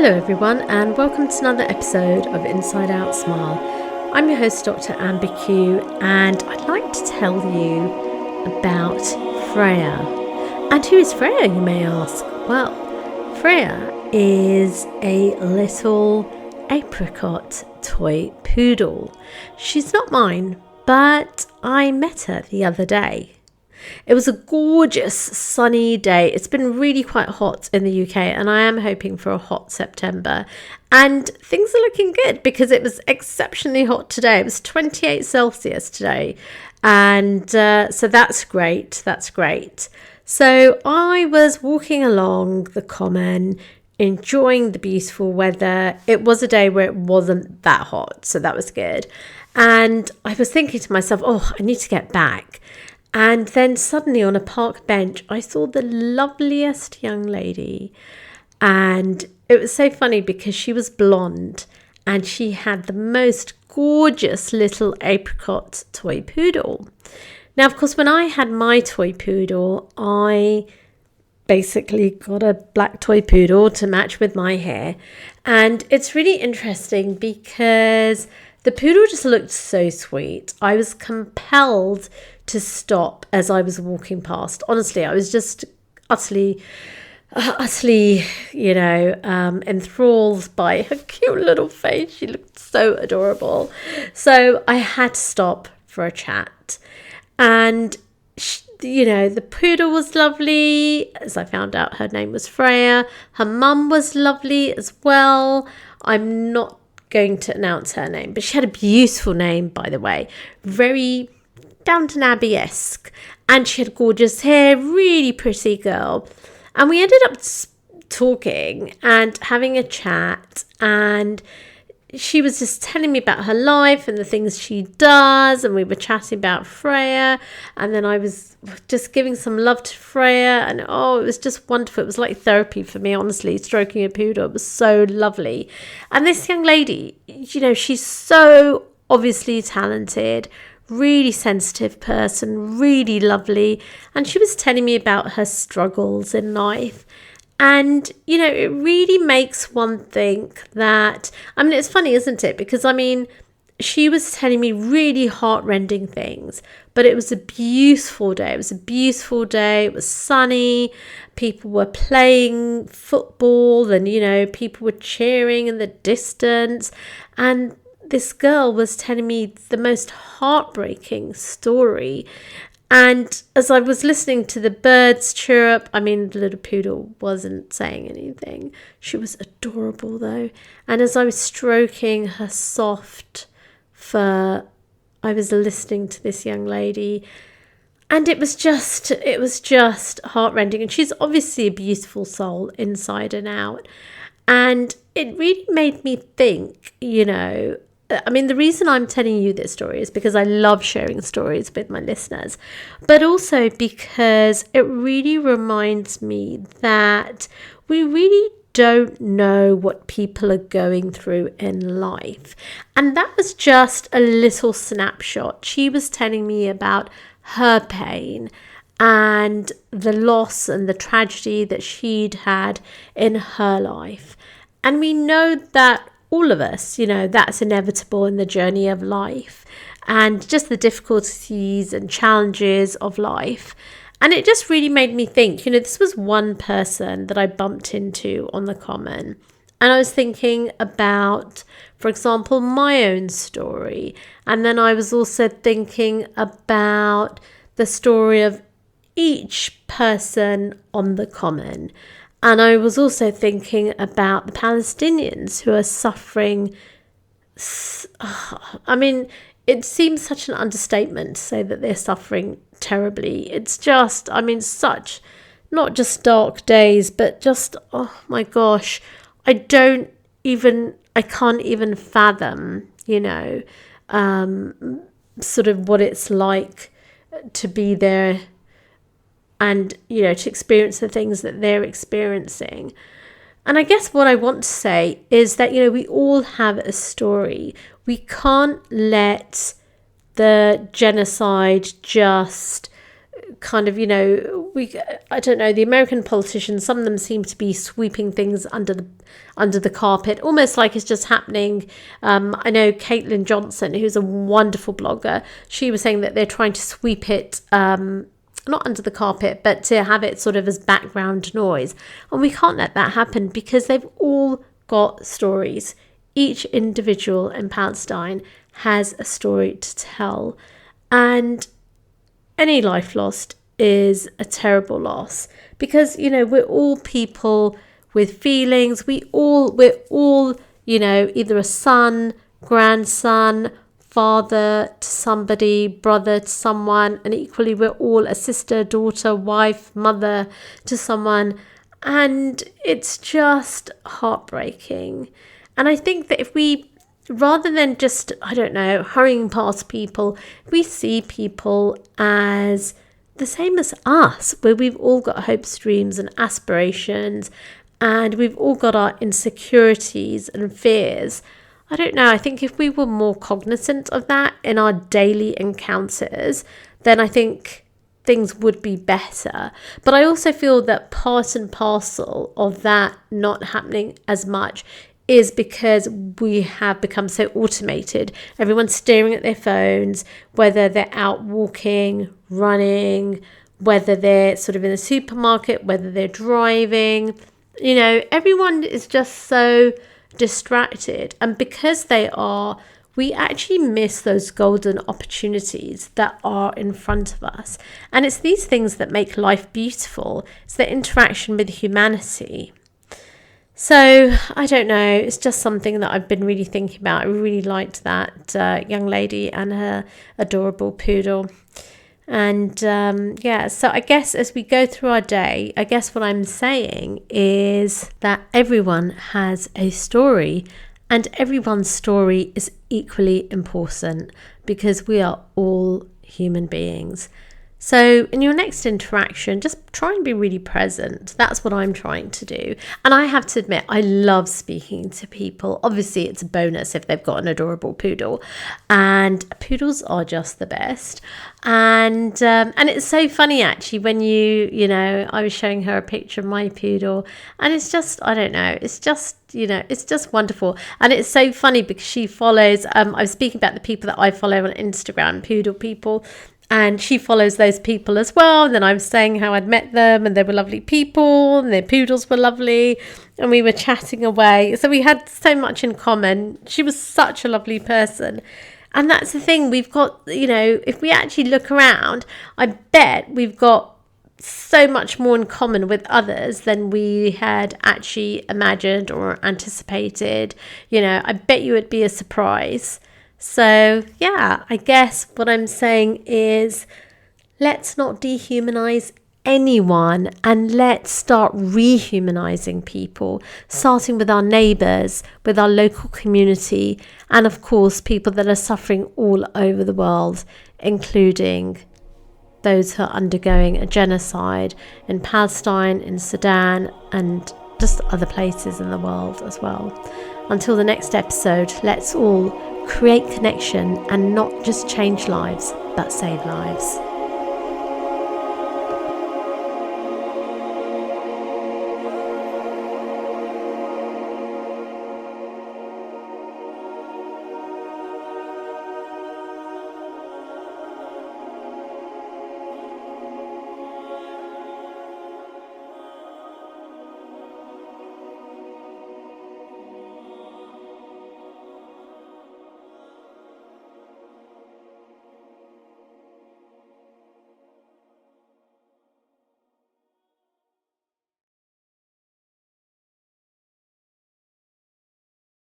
Hello everyone, and welcome to another episode of Inside Out Smile. I'm your host, Dr. Amber Q, and I'd like to tell you about Freya. And who is Freya, you may ask? Well, Freya is a little apricot toy poodle. She's not mine, but I met her the other day. It was a gorgeous sunny day. It's been really quite hot in the UK, and I am hoping for a hot September. And things are looking good because it was exceptionally hot today. It was 28 Celsius today. And so that's great. That's great. So I was walking along the common, enjoying the beautiful weather. It was a day where it wasn't that hot, so that was good. And I was thinking to myself, I need to get back. And then suddenly on a park bench, I saw the loveliest young lady. And it was so funny because she was blonde and she had the most gorgeous little apricot toy poodle. Now, of course, when I had my toy poodle, I basically got a black toy poodle to match with my hair. And it's really interesting because the poodle just looked so sweet. I was compelled to stop as I was walking past. Honestly, I was just utterly, enthralled by her cute little face. She looked so adorable. So I had to stop for a chat. And, the poodle was lovely. As I found out, her name was Freya. Her mum was lovely as well. I'm not going to announce her name, but she had a beautiful name, by the way. Very Downton Abbey-esque, and she had gorgeous hair, really pretty girl. And we ended up talking and having a chat, and she was just telling me about her life and the things she does, and we were chatting about Freya, and then I was just giving some love to Freya, and it was just wonderful. It was like therapy for me, honestly, stroking a poodle. It was so lovely. And this young lady, she's so obviously talented, really sensitive person, really lovely. And she was telling me about her struggles in life. And, it really makes one think that, it's funny, isn't it? Because, she was telling me really heart-rending things, but it was a beautiful day. It was a beautiful day. It was sunny. People were playing football and, people were cheering in the distance. And this girl was telling me the most heartbreaking story. And as I was listening to the birds chirp, the little poodle wasn't saying anything. She was adorable though. And as I was stroking her soft fur, I was listening to this young lady. And it was just heartrending. And she's obviously a beautiful soul inside and out. And it really made me think, the reason I'm telling you this story is because I love sharing stories with my listeners, but also because it really reminds me that we really don't know what people are going through in life. And that was just a little snapshot. She was telling me about her pain and the loss and the tragedy that she'd had in her life. And we know that all of us, that's inevitable in the journey of life and just the difficulties and challenges of life. And it just really made me think, this was one person that I bumped into on the common. And I was thinking about, for example, my own story. And then I was also thinking about the story of each person on the common. And I was also thinking about the Palestinians who are suffering. It seems such an understatement to say that they're suffering terribly. It's just, such, not just dark days, but just, oh my gosh, I can't even fathom, sort of what it's like to be there and, to experience the things that they're experiencing. And I guess what I want to say is that, we all have a story. We can't let the genocide just kind of, I don't know, the American politicians, some of them seem to be sweeping things under the carpet, almost like it's just happening. I know Caitlin Johnson, who's a wonderful blogger, she was saying that they're trying to sweep it, not under the carpet, but to have it sort of as background noise. And we can't let that happen, because they've all got stories. Each individual in Palestine has a story to tell. And any life lost is a terrible loss, because, you know, we're all people with feelings. We're all, you know, either a son, grandson, father to somebody, brother to someone, and equally we're all a sister, daughter, wife, mother to someone. And it's just heartbreaking. And I think that if we, rather than just, I don't know, hurrying past people, we see people as the same as us, where we've all got hopes, dreams and aspirations, and we've all got our insecurities and fears. I don't know, I think if we were more cognizant of that in our daily encounters, then I think things would be better. But I also feel that part and parcel of that not happening as much is because we have become so automated. Everyone's staring at their phones, whether they're out walking, running, whether they're sort of in a supermarket, whether they're driving. You know, everyone is just so distracted. And because they are, we actually miss those golden opportunities that are in front of us. And it's these things that make life beautiful. It's the interaction with humanity. So, I don't know, it's just something that I've been really thinking about. I really liked that young lady and her adorable poodle. And so I guess as we go through our day, I guess what I'm saying is that everyone has a story, and everyone's story is equally important, because we are all human beings. So in your next interaction, just try and be really present. That's what I'm trying to do. And I have to admit, I love speaking to people. Obviously, it's a bonus if they've got an adorable poodle. And poodles are just the best. And it's so funny, actually, when you know, I was showing her a picture of my poodle. And it's just, I don't know, it's just, you know, it's just wonderful. And it's so funny because she follows, I was speaking about the people that I follow on Instagram, poodle people. And she follows those people as well. And then I was saying how I'd met them and they were lovely people and their poodles were lovely. And we were chatting away. So we had so much in common. She was such a lovely person. And that's the thing. We've got, you know, if we actually look around, I bet we've got so much more in common with others than we had actually imagined or anticipated. You know, I bet you it'd be a surprise. So, yeah, I guess what I'm saying is, let's not dehumanize anyone, and let's start rehumanizing people, starting with our neighbours, with our local community, and of course people that are suffering all over the world, including those who are undergoing a genocide in Palestine, in Sudan, and just other places in the world as well. Until the next episode, let's all create connection and not just change lives, but save lives.